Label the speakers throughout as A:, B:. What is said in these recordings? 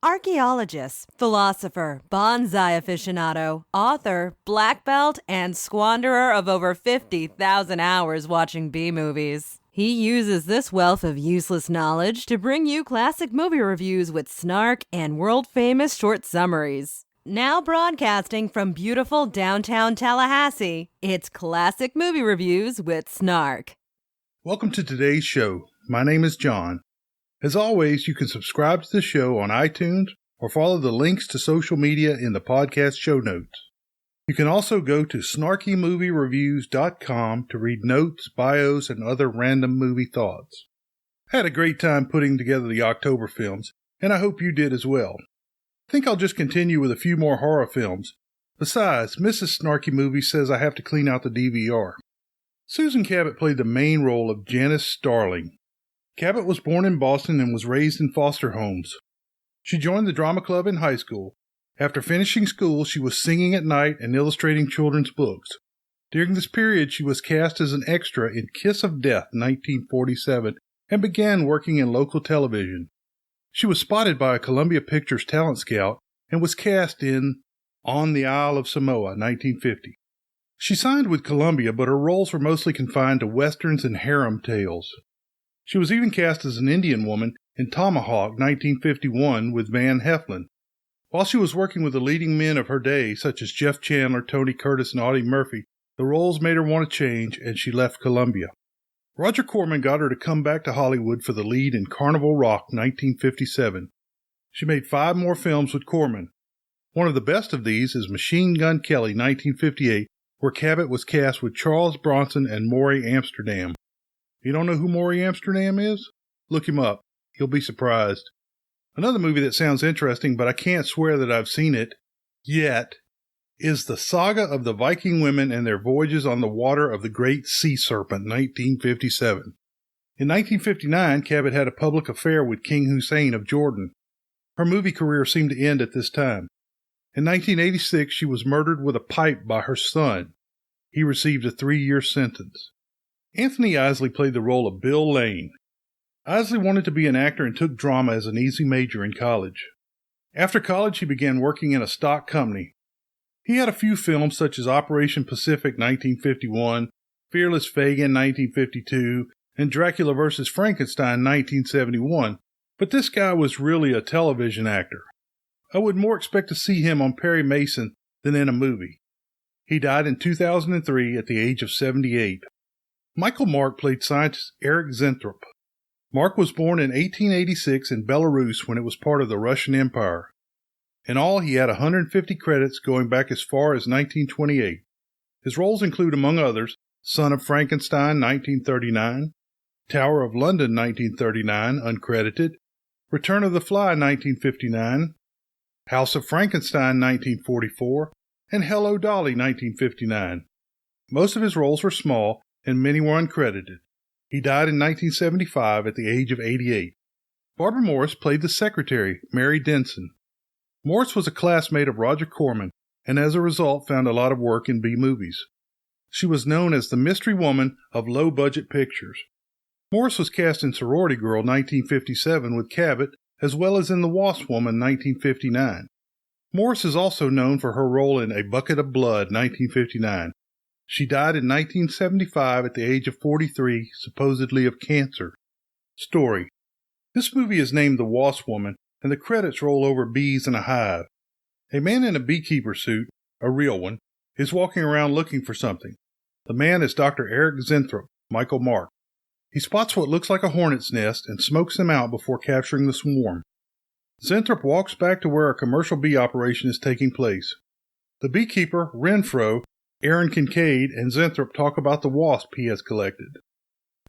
A: Archaeologist, philosopher, bonsai aficionado, author, black belt, and squanderer of over 50,000 hours watching B-movies. He uses this wealth of useless knowledge to bring you classic movie reviews with snark and world-famous short summaries. Now broadcasting from beautiful downtown Tallahassee, it's Classic Movie Reviews with Snark.
B: Welcome to today's show. My name is John. As always, you can subscribe to the show on iTunes or follow the links to social media in the podcast show notes. You can also go to snarkymoviereviews.com to read notes, bios, and other random movie thoughts. I had a great time putting together the October films, and I hope you did as well. I think I'll just continue with a few more horror films. Besides, Mrs. Snarky Movie says I have to clean out the DVR. Susan Cabot played the main role of Janice Starling. Cabot was born in Boston and was raised in foster homes. She joined the drama club in high school. After finishing school, she was singing at night and illustrating children's books. During this period, she was cast as an extra in Kiss of Death, 1947, and began working in local television. She was spotted by a Columbia Pictures talent scout and was cast in On the Isle of Samoa, 1950. She signed with Columbia, but her roles were mostly confined to westerns and harem tales. She was even cast as an Indian woman in Tomahawk, 1951, with Van Heflin. While she was working with the leading men of her day, such as Jeff Chandler, Tony Curtis, and Audie Murphy, the roles made her want to change, and she left Columbia. Roger Corman got her to come back to Hollywood for the lead in Carnival Rock, 1957. She made 5 more films with Corman. One of the best of these is Machine Gun Kelly, 1958, where Cabot was cast with Charles Bronson and Maury Amsterdam. You don't know who Maury Amsterdam is? Look him up. You'll be surprised. Another movie that sounds interesting, but I can't swear that I've seen it yet, is The Saga of the Viking Women and Their Voyages on the Water of the Great Sea Serpent, 1957. In 1959, Cabot had a public affair with King Hussein of Jordan. Her movie career seemed to end at this time. In 1986, she was murdered with a pipe by her son. He received a 3-year sentence. Anthony Eisley played the role of Bill Lane. Eisley wanted to be an actor and took drama as an easy major in college. After college, he began working in a stock company. He had a few films such as Operation Pacific 1951, Fearless Fagin 1952, and Dracula vs. Frankenstein 1971, but this guy was really a television actor. I would more expect to see him on Perry Mason than in a movie. He died in 2003 at the age of 78. Michael Mark played scientist Eric Zenthrop. Mark was born in 1886 in Belarus when it was part of the Russian Empire. In all, he had 150 credits going back as far as 1928. His roles include, among others, Son of Frankenstein 1939, Tower of London 1939, uncredited, Return of the Fly 1959, House of Frankenstein 1944, and Hello Dolly 1959. Most of his roles were small, and many were uncredited. He died in 1975 at the age of 88. Barbara Morris played the secretary, Mary Denson. Morris was a classmate of Roger Corman, and as a result found a lot of work in B-movies. She was known as the mystery woman of low-budget pictures. Morris was cast in Sorority Girl 1957 with Cabot, as well as in The Wasp Woman 1959. Morris is also known for her role in A Bucket of Blood 1959. She died in 1975 at the age of 43, supposedly of cancer. Story. This movie is named The Wasp Woman, and the credits roll over bees in a hive. A man in a beekeeper suit, a real one, is walking around looking for something. The man is Dr. Eric Zenthrop, Michael Mark. He spots what looks like a hornet's nest and smokes them out before capturing the swarm. Zenthrop walks back to where a commercial bee operation is taking place. The beekeeper, Renfro, Aaron Kincaid, and Zenthrop talk about the wasp he has collected.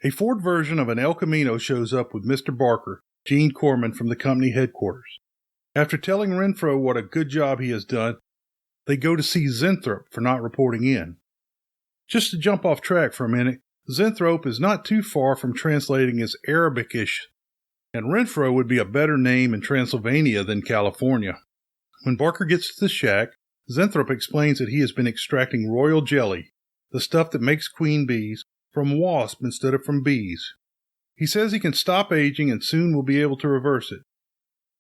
B: A Ford version of an El Camino shows up with Mr. Barker, Gene Corman, from the company headquarters. After telling Renfro what a good job he has done, they go to see Zenthrop for not reporting in. Just to jump off track for a minute, Zenthrop is not too far from translating as Arabic-ish, and Renfro would be a better name in Transylvania than California. When Barker gets to the shack, Zenthrop explains that he has been extracting royal jelly, the stuff that makes queen bees, from wasps instead of from bees. He says he can stop aging and soon will be able to reverse it.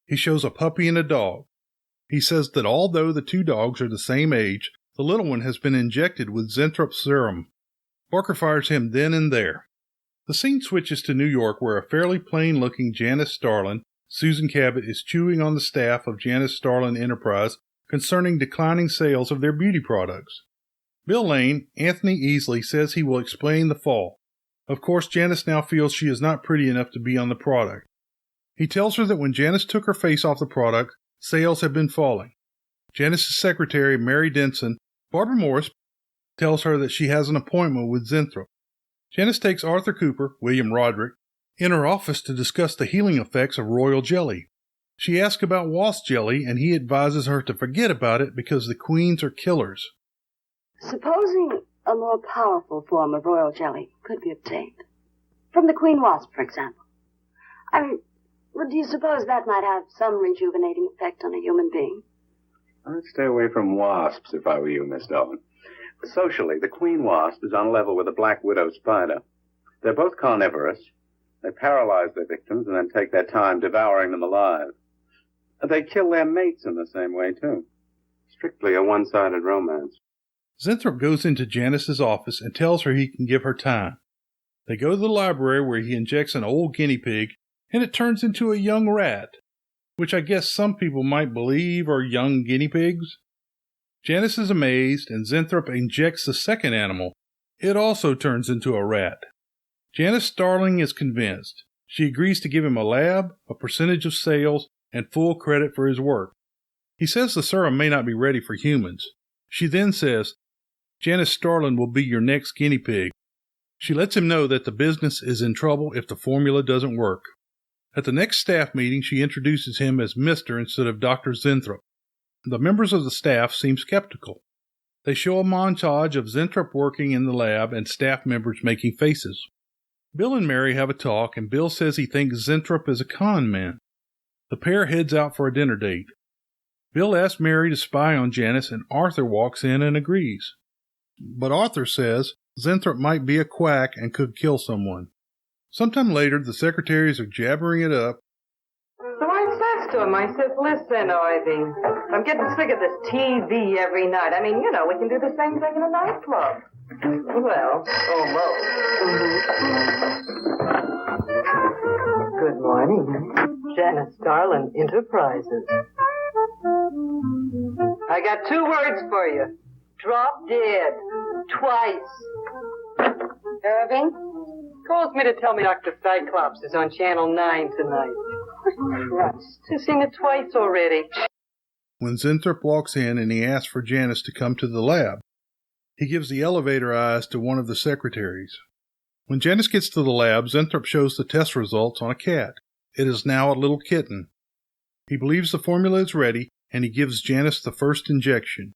B: He shows a puppy and a dog. He says that although the two dogs are the same age, the little one has been injected with Zentrop serum. Barker fires him then and there. The scene switches to New York, where a fairly plain-looking Janice Starlin, Susan Cabot, is chewing on the staff of Janice Starlin Enterprise concerning declining sales of their beauty products. Bill Lane, Anthony Eisley, says he will explain the fall. Of course, Janice now feels she is not pretty enough to be on the product. He tells her that when Janice took her face off the product, sales have been falling. Janice's secretary, Mary Denson, Barbara Morris, tells her that she has an appointment with Zentrop. Janice takes Arthur Cooper, William Roderick, in her office to discuss the healing effects of royal jelly. She asks about wasp jelly, and he advises her to forget about it because the queens are killers.
C: Supposing a more powerful form of royal jelly could be obtained. From the queen wasp, for example. Do you suppose that might have some rejuvenating effect on a human being?
D: I'd stay away from wasps if I were you, Miss Dolan. Socially, the queen wasp is on a level with the black widow spider. They're both carnivorous. They paralyze their victims and then take their time devouring them alive. They kill their mates in the same way, too. Strictly a one-sided romance.
B: Zentrop goes into Janice's office and tells her he can give her time. They go to the library where he injects an old guinea pig, and it turns into a young rat, which I guess some people might believe are young guinea pigs. Janice is amazed, and Zentrop injects the second animal. It also turns into a rat. Janice Starling is convinced. She agrees to give him a lab, a percentage of sales, and full credit for his work. He says the serum may not be ready for humans. She then says, Janice Starling will be your next guinea pig. She lets him know that the business is in trouble if the formula doesn't work. At the next staff meeting, she introduces him as Mr. instead of Dr. Zentrop. The members of the staff seem skeptical. They show a montage of Zentrop working in the lab and staff members making faces. Bill and Mary have a talk, and Bill says he thinks Zentrop is a con man. The pair heads out for a dinner date. Bill asks Mary to spy on Janice, and Arthur walks in and agrees. But Arthur says Zentrop might be a quack and could kill someone. Sometime later, the secretaries are jabbering it up.
E: So I says to him, I says, listen, Irving, I'm getting sick of this TV every night. I mean, we can do the same thing in a nightclub. Well, almost. Good morning. Janice Starlin Enterprises. I got 2 words for you. Drop dead. Twice.
C: Irving?
E: Calls me to tell me Dr. Cyclops is on Channel 9 tonight. Christ, I've seen it twice already.
B: When Zentrop walks in and he asks for Janice to come to the lab, he gives the elevator eyes to one of the secretaries. When Janice gets to the lab, Zentrop shows the test results on a cat. It is now a little kitten. He believes the formula is ready, and he gives Janice the first injection.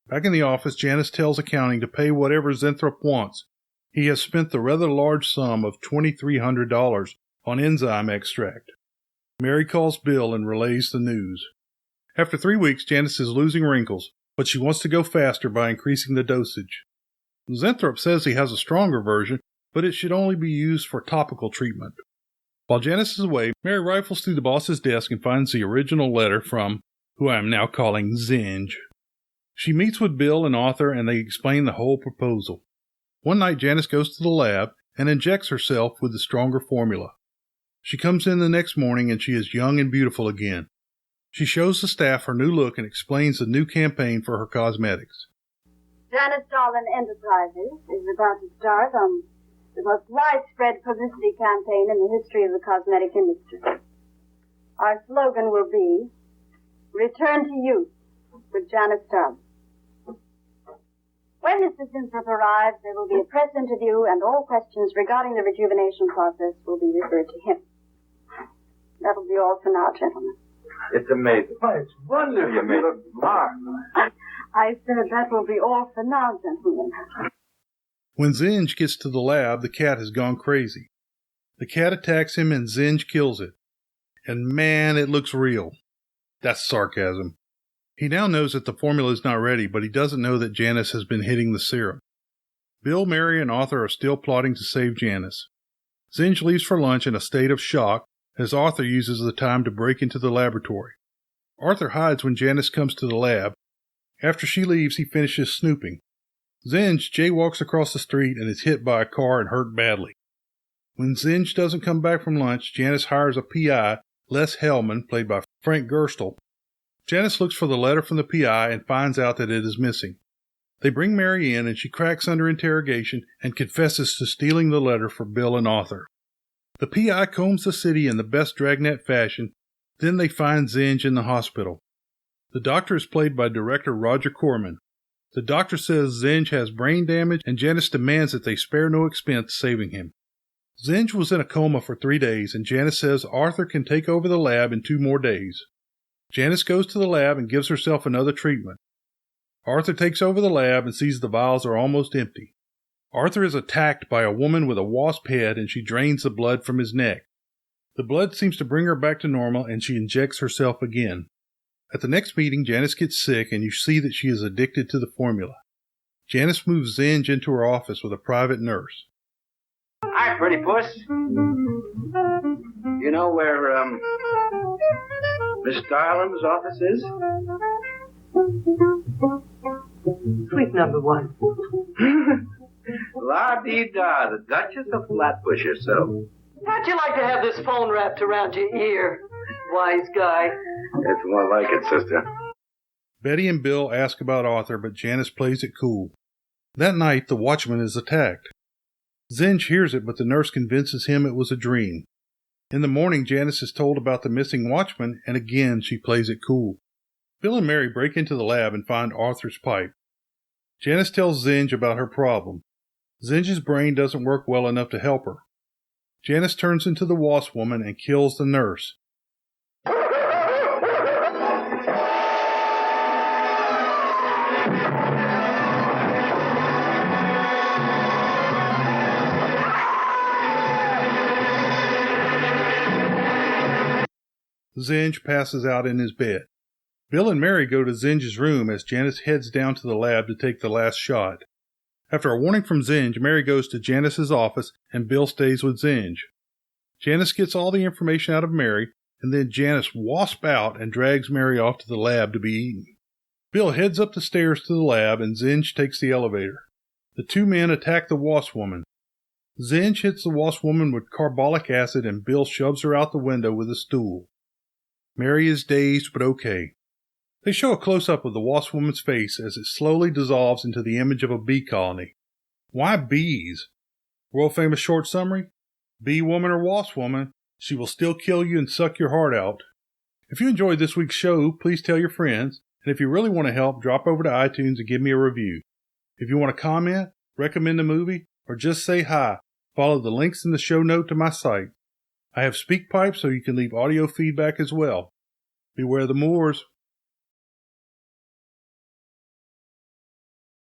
B: Back in the office, Janice tells accounting to pay whatever Zentrop wants. He has spent the rather large sum of $2,300 on enzyme extract. Mary calls Bill and relays the news. After 3 weeks, Janice is losing wrinkles, but she wants to go faster by increasing the dosage. Zentrop says he has a stronger version, but it should only be used for topical treatment. While Janice is away, Mary rifles through the boss's desk and finds the original letter from, who I am now calling Zinj. She meets with Bill and Arthur, and they explain the whole proposal. One night, Janice goes to the lab and injects herself with the stronger formula. She comes in the next morning, and she is young and beautiful again. She shows the staff her new look and explains the new campaign for her cosmetics.
C: Janice Starlin Enterprises is about to start on the most widespread publicity campaign in the history of the cosmetic industry. Our slogan will be, Return to Youth with Janice Starlin. When Mr. Zentrop arrives, there will be a press interview, and all questions regarding the rejuvenation process will be referred to him. That'll be all for now, gentlemen.
D: It's amazing. Oh, it's wonderful. You look marvelous.
C: I said that will be all for now, gentlemen.
B: When Zinj gets to the lab, the cat has gone crazy. The cat attacks him and Zinj kills it. And man, it looks real. That's sarcasm. He now knows that the formula is not ready, but he doesn't know that Janice has been hitting the serum. Bill, Mary, and Arthur are still plotting to save Janice. Zinj leaves for lunch in a state of shock, as Arthur uses the time to break into the laboratory. Arthur hides when Janice comes to the lab. After she leaves, he finishes snooping. Zinj jaywalks across the street and is hit by a car and hurt badly. When Zinj doesn't come back from lunch, Janice hires a PI, Les Hellman, played by Frank Gerstle. Janice looks for the letter from the PI and finds out that it is missing. They bring Mary in and she cracks under interrogation and confesses to stealing the letter for Bill and Arthur. The PI combs the city in the best dragnet fashion. Then they find Zinj in the hospital. The doctor is played by director Roger Corman. The doctor says Zinj has brain damage and Janice demands that they spare no expense saving him. Zinj was in a coma for 3 days and Janice says Arthur can take over the lab in 2 more days. Janice goes to the lab and gives herself another treatment. Arthur takes over the lab and sees the vials are almost empty. Arthur is attacked by a woman with a wasp head and she drains the blood from his neck. The blood seems to bring her back to normal and she injects herself again. At the next meeting, Janice gets sick and you see that she is addicted to the formula. Janice moves Zinj into her office with a private nurse.
F: Hi, pretty puss. You know where, Miss Darling's office is?
E: Suite number 1.
F: La-dee-da, the Duchess of Flatbush herself.
E: How'd you like to have this phone wrapped around your ear, wise guy?
D: It's more like it, sister.
B: Betty and Bill ask about Arthur, but Janice plays it cool. That night, the watchman is attacked. Zinj hears it, but the nurse convinces him it was a dream. In the morning, Janice is told about the missing watchman, and again she plays it cool. Bill and Mary break into the lab and find Arthur's pipe. Janice tells Zinj about her problem. Zinj's brain doesn't work well enough to help her. Janice turns into the Wasp Woman and kills the nurse. Zinj passes out in his bed. Bill and Mary go to Zinj's room as Janice heads down to the lab to take the last shot. After a warning from Zinj, Mary goes to Janice's office and Bill stays with Zinj. Janice gets all the information out of Mary, and then Janice wasps out and drags Mary off to the lab to be eaten. Bill heads up the stairs to the lab and Zinj takes the elevator. The 2 men attack the Wasp Woman. Zinj hits the Wasp Woman with carbolic acid and Bill shoves her out the window with a stool. Mary is dazed but okay. They show a close-up of the Wasp Woman's face as it slowly dissolves into the image of a bee colony. Why bees? World-famous short summary? Bee woman or wasp woman, she will still kill you and suck your heart out. If you enjoyed this week's show, please tell your friends, and if you really want to help, drop over to iTunes and give me a review. If you want to comment, recommend a movie, or just say hi, follow the links in the show note to my site. I have SpeakPipe so you can leave audio feedback as well. Beware the Moors.